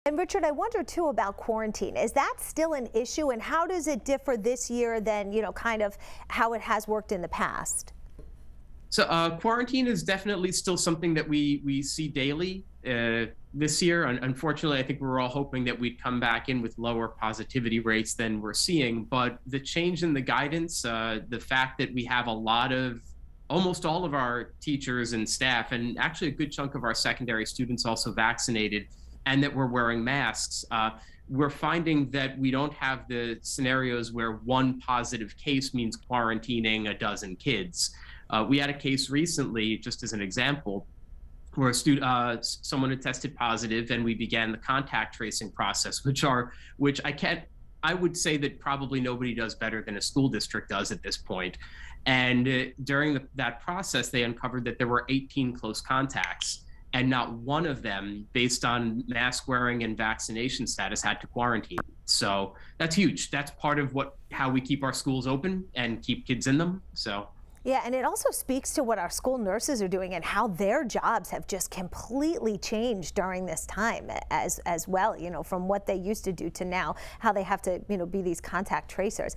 And Richard, I wonder too about quarantine. Is that still an issue, and how does it differ this year than, kind of how it has worked in the past? So quarantine is definitely still something that we see daily this year. Unfortunately, I think we were all hoping that we'd come back in with lower positivity rates than we're seeing. But the change in the guidance, the fact that we have a lot of almost all of our teachers and staff, and actually a good chunk of our secondary students also vaccinated, and that we're wearing masks. We're finding that we don't have the scenarios where one positive case means quarantining a dozen kids. We had a case recently, just as an example, where someone had tested positive, and we began the contact tracing process, which I would say that probably nobody does better than a school district does at this point. And during that process, they uncovered that there were 18 close contacts, and not one of them, based on mask wearing and vaccination status, had to quarantine. So that's huge. That's part of how we keep our schools open and keep kids in them. So. Yeah, and it also speaks to what our school nurses are doing and how their jobs have just completely changed during this time as well, from what they used to do to now how they have to, be these contact tracers.